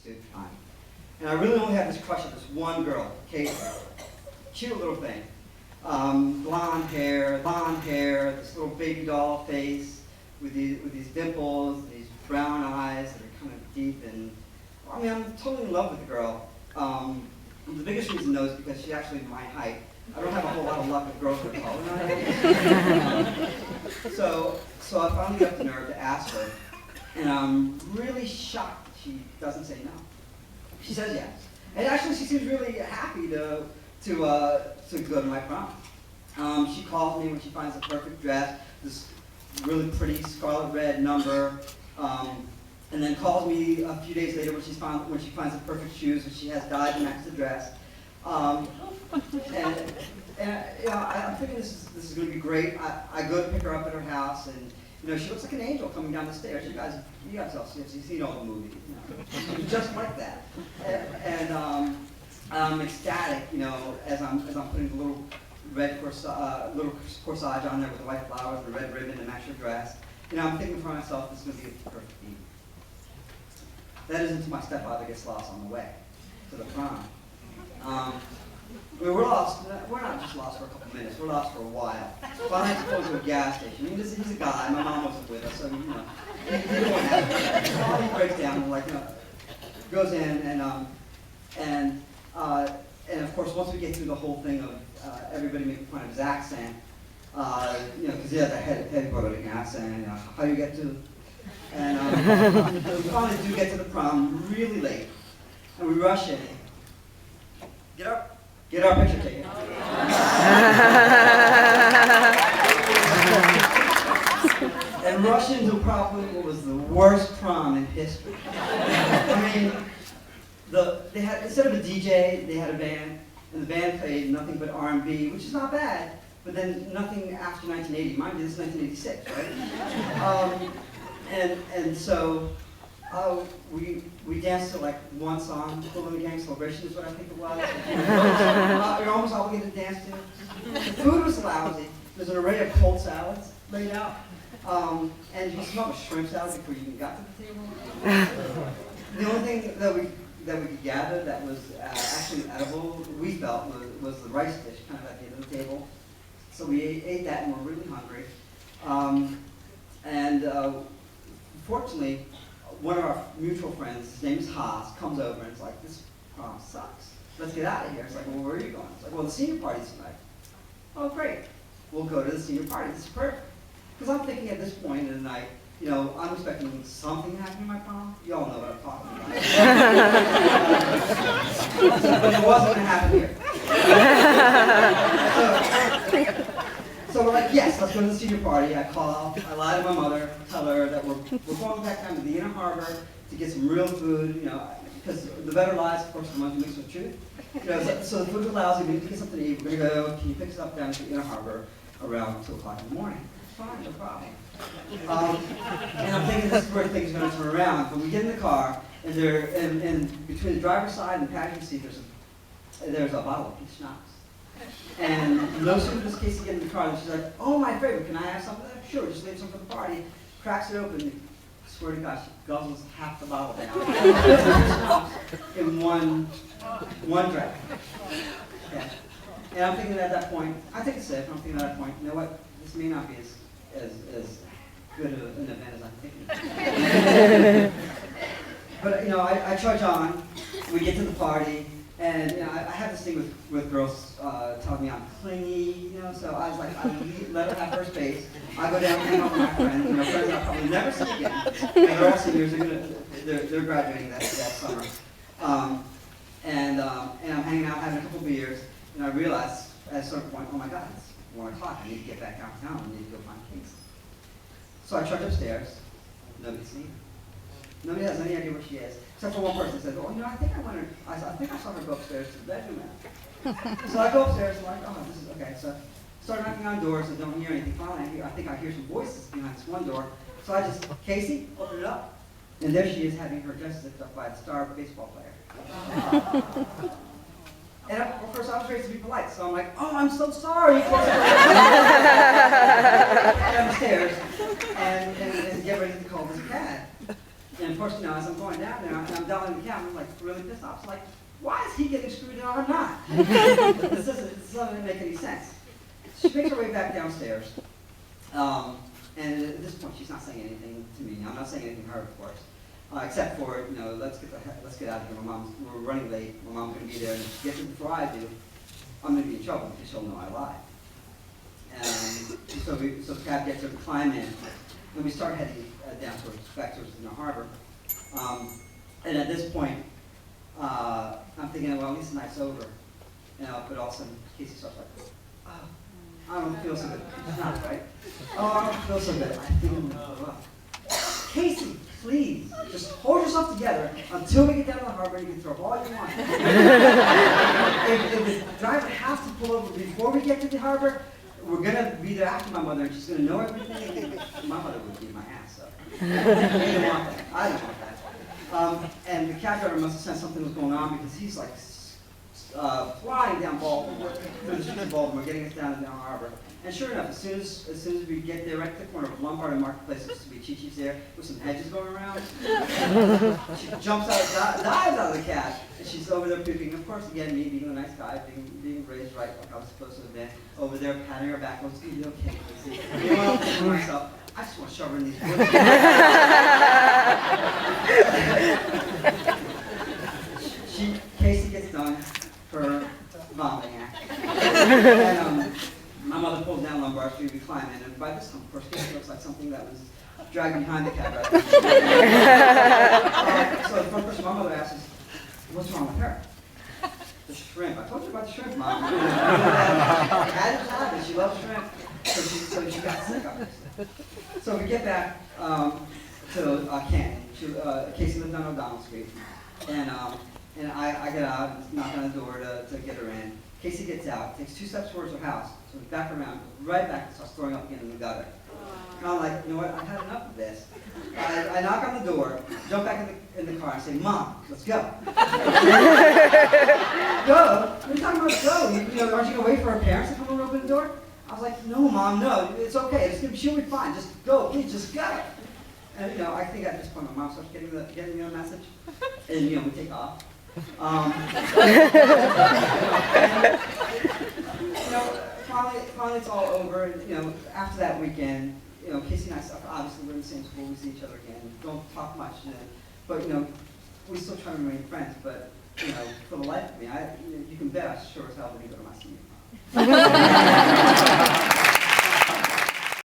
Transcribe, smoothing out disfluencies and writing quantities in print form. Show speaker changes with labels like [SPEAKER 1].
[SPEAKER 1] Stoop time. And I really only had this crush on this one girl, Kate. Cute little thing. Blonde hair, this little baby doll face with these dimples, these brown eyes that are kind of deep. And I mean, I'm totally in love with the girl. The biggest reason, though, is because she's actually my height. I don't have a whole lot of luck with girls that are taller than I am. So I finally got the nerve to ask her, and I'm really shocked that she doesn't say no. She says yes, and actually she seems really happy to go to my prom. She calls me when she finds the perfect dress, this really pretty scarlet red number, and then calls me a few days later when she finds the perfect shoes, which she has dyed to match the dress. And you know, I'm thinking this is going to be great. I go to pick her up at her house, and you know, she looks like an angel coming down the stairs. You guys have seen all the movies. You know, she's just like that. And I'm ecstatic, you know, as I'm putting the little red corsage on there with the white flowers, the red ribbon to match her dress. You know, I'm thinking for myself, this is going to be a perfect evening. That isn't until my stepfather gets lost on the way to the prom. We're lost. We're not just lost for a couple minutes. We're lost for a while. Finally, I pulled to a gas station. I mean, he's a guy. My mom wasn't with us, so you know, he didn't want to have it. So he breaks down and like, you know, goes in and of course, once we get through the whole thing of everybody making fun of his accent, you know, because he has a heavy Puerto accent. You know, how do you get to? And we finally do get to the prom really late, and we rush in. Get our picture taken. And rush into probably what was the worst prom in history. I mean, they had, instead of a DJ, they had a band, and the band played nothing but R&B, which is not bad, but then nothing after 1980. Mind you, this is 1986, right? And so we danced to like one song, Cool in the Gang Celebration is what I think it was. You're almost obligated to dance to. The food was lousy. There's an array of cold salads laid out. And you smell the shrimp salad before you even got to the table. The only thing that we could gather that was actually edible, we felt, was the rice dish kind of at the end of the table. So we ate that and we're really hungry. Fortunately, one of our mutual friends, his name is Haas, comes over and it's like, this prom sucks. Let's get out of here. It's like, well, where are you going? It's like, well, the senior party's tonight. Oh, great. We'll go to the senior party. This is perfect. Because I'm thinking at this point in the night, you know, I'm expecting something to happen in my prom. You all know what I'm talking about. But it wasn't going to happen here. So we're like, yes, let's go to the senior party. I call, I lie to my mother, tell her that we're going back down to the Inner Harbor to get some real food, you know, because the better lies, of course, the ones who mix with truth. You know, so the food was lousy, we need to get something to eat. We're going to go, can you pick us up down to the Inner Harbor around 2 o'clock in the morning? Fine, no problem. And I'm thinking this is where things are going to turn around. But we get in the car, and between the driver's side and the passenger seat, there's a bottle of peach schnapps. And no sooner does Casey get in the car than she's like, oh, my favorite, can I have some of that? Sure, just leave some for the party. Cracks it open, I swear to God, she guzzles half the bottle down. In one drag. Yeah. And I'm thinking at that point, I think it's safe, I'm thinking at that point, you know what, this may not be as good of an event as I'm thinking. But, you know, I trudge on, we get to the party, and you know, I have this thing with girls telling me I'm clingy, you know, so I was like, I let her have her space. I go down and hang out with my friends, you know, friends I'll probably never see again. And they're all seniors, they're graduating that summer. And I'm hanging out, having a couple beers, and I realized at a certain point, oh my God, it's 1 o'clock, I need to get back downtown, I need to go find Casey. So I trudge upstairs, nobody's seen her. Nobody has any idea where she is, except for one person who says, oh, you know, I think I saw her go upstairs to the bedroom now. So I go upstairs and I'm like, oh, this is okay. So I start knocking on doors and don't hear anything. Finally, I think I hear some voices behind this one door. So I just, Casey, open it up. And there she is having her dress zipped up by the star baseball player. And of course, I was raised to be polite, so I'm like, oh, I'm so sorry. Downstairs and get ready to call this cab. And of course, you know, as I'm going down there, and I'm down in the cab, I'm like really pissed off. It's like, why is he getting screwed and I'm not? This doesn't make any sense. She makes her way back downstairs. And at this point, she's not saying anything to me. I'm not saying anything to her, of course, except for, you know, let's get out of here. We're running late. My mom's going to be there, and if she gets it before I do, I'm going to be in trouble because she'll know I lied. And so the cab gets her to climb in, and we start heading down back towards the harbor. And at this point, I'm thinking, well, at least the night's over. You know, but all of a sudden, Casey starts like, oh, I don't feel so good. It's not right. Oh, I don't feel so good. I think I'm gonna throw up. Casey, please, just hold yourself together until we get down to the harbor. You can throw up all you want. if the driver has to pull over before we get to the harbor, we're gonna be there after my mother, and she's gonna know everything. My mother would beat my ass, so I didn't want that. I didn't want that. And the cab driver must have sensed something was going on because he's like flying down Baltimore, through the streets of Baltimore, getting us down to down harbor. And sure enough, as soon as we get there, right at the corner of Lombard and Marketplace, there used to be Chi-Chi's there with some hedges going around. She jumps out, dives out of the cab, and she's over there puking. Of course, again, me being a nice guy, being raised right like I was supposed to have been, over there patting her back, it's gonna be okay, Casey. Meanwhile, I'm thinking to myself, I just want to shove her in these woods. Casey gets done her vomiting act. And my mother pulls down Lombard Street, we climb in, and by this time, of course, Casey looks like something that was dragging behind the cab. Right? So the first question my mother asks is, what's wrong with her? The shrimp. I told you about the shrimp, Mom. Had it habit. She loves shrimp, so she got sick of it. So we get back to Canton. Casey lived on O'Donnell Street, and I get out and knock on the door to get her in. Casey gets out, takes 2 steps towards her house, so we back around, right back, and starts throwing up again in the gutter. And I'm like, you know what, I've had enough of this. I knock on the door, jump back in the car, and say, Mom, let's go. Go? What are you talking about go? Aren't you going to wait for her parents to come over and open the door? I was like, no, Mom, no, it's okay. She'll be fine. Just go, please, just go. And you know, I think at this point my mom starts getting the message, and you know, we take off. You know, finally it's all over. And, you know, after that weekend, you know, Casey and I obviously we're in the same school. We see each other again. Don't talk much, you know, but you know, we still try to remain friends. But you know, for the life of me, you can bet I sure as hell didn't go to my senior prom.